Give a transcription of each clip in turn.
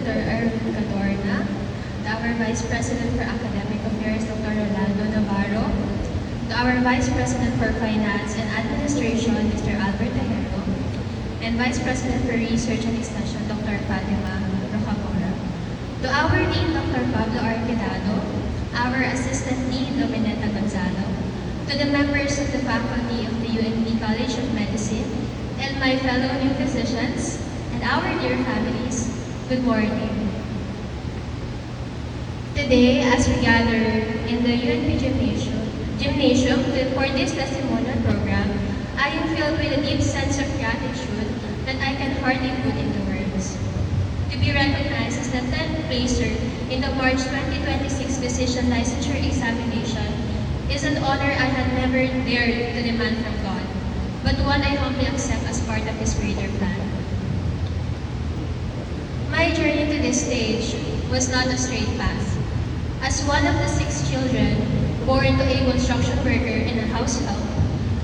Dr. Erwin Cadorna, to our Vice President for Academic Affairs, Dr. Rolando Navarro, to our Vice President for Finance and Administration, Mr. Albert Tejero, and Vice President for Research and Extension, Dr. Fatima Rocamora, to our Dean, Dr. Pablo Arquedado, our Assistant Dean, Domineta Gonzalo, to the members of the faculty of the UNP College of Medicine, and my fellow new physicians, and our dear families, good morning. Today, as we gather in the UNP Gymnasium for this testimonial program, I am filled with a deep sense of gratitude that I can hardly put into words. To be recognized as the 10th placer in the March 2026 Physician Licensure Examination is an honor I had never dared to demand from God, but one I humbly accept as part of His greater plan. My journey to this stage was not a straight path. As one of the 6 children born to a construction worker and a house help,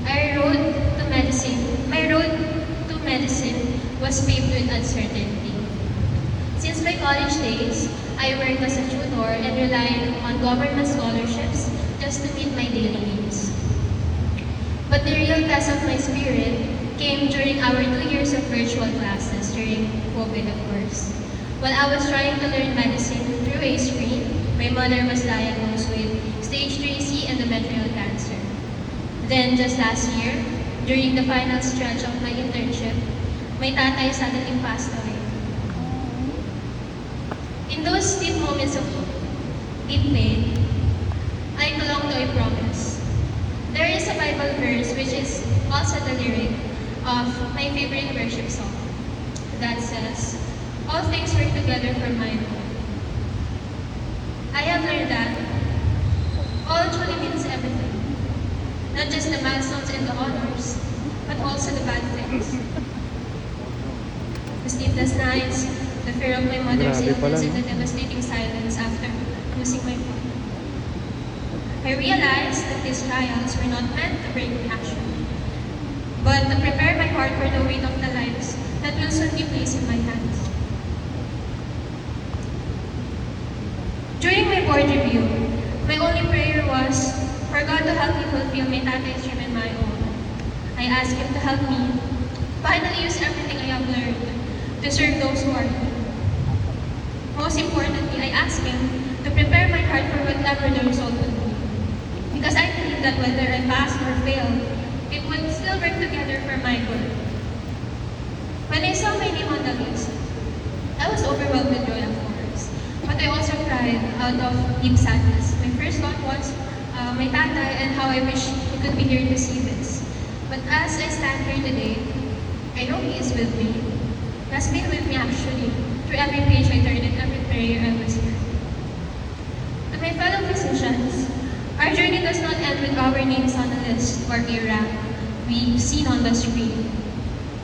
my road to medicine was paved with uncertainty. Since my college days, I worked as a tutor and relied on government scholarships just to meet my daily needs. But the real test of my spirit came during our 2 years of virtual classes during COVID, of course. While I was trying to learn medicine through a screen, my mother was diagnosed with stage 3C endometrial cancer. Then, just last year, during the final stretch of my internship, my tatay suddenly passed away. In those deep moments of deep pain, I clung to a promise. There is a Bible verse which is also the lyric of my favorite worship song that says, "All things work together for my good." I have learned that all truly means everything. Not just the milestones and the honors, but also the bad things. The sleepless nights, the fear of my mother's illness, and the devastating silence after losing my father. I realized that these trials were not meant to break me actually, but to prepare my heart for the weight of the lives that will soon be placed in my hands. During my board review, my only prayer was for God to help me fulfill my tatay's dream and my own. I asked Him to help me finally use everything I have learned to serve those who are needy. Most importantly, I asked Him to prepare my heart for whatever the result would be. Because I believe that whether I pass or fail, it would still work together for my good. When I saw my name on the list, I was overwhelmed with joy, of course. But I also cried out of deep sadness. My first thought was my tatay and how I wish he could be here to see this. But as I stand here today, I know he is with me. He has been with me actually through every page I turned and every prayer I was here. To my fellow physicians, our journey does not end with our names on the list or a rank we've seen on the screen.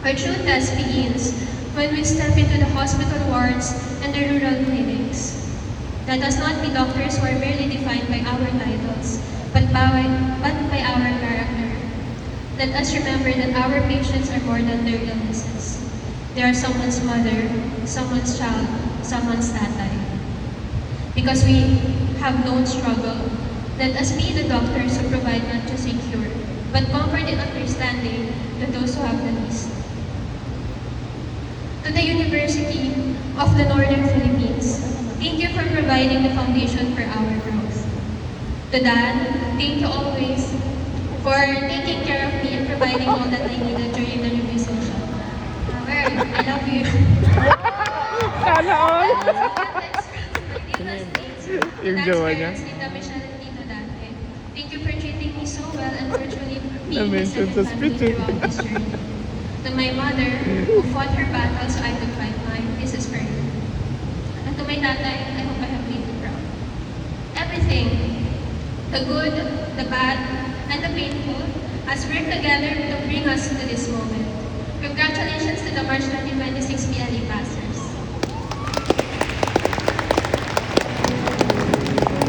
Our true test begins when we step into the hospital wards and the rural clinics. Let us not be doctors who are merely defined by our titles, but by our character. Let us remember that our patients are more than their illnesses. They are someone's mother, someone's child, someone's tatay. Because we have known struggle, let us be the doctors who provide not just a cure, but comfort and understanding to those who have the least. To the University of the Northern Philippines, thank you for providing the foundation for our growth. To Dan, thank you always for taking care of me and providing all that I needed during the review session. I love you. Sana all! Yung jowa niya. Thank you for treating me so well and virtually being my Na-mention second sa family speech eh. throughout this journey. To my mother, who fought her battle so I could fight mine, this is for you. And to my tatay, I hope I have made you proud. Everything, the good, the bad, and the painful, has worked together to bring us to this moment. Congratulations to the March 2026 PLE pass.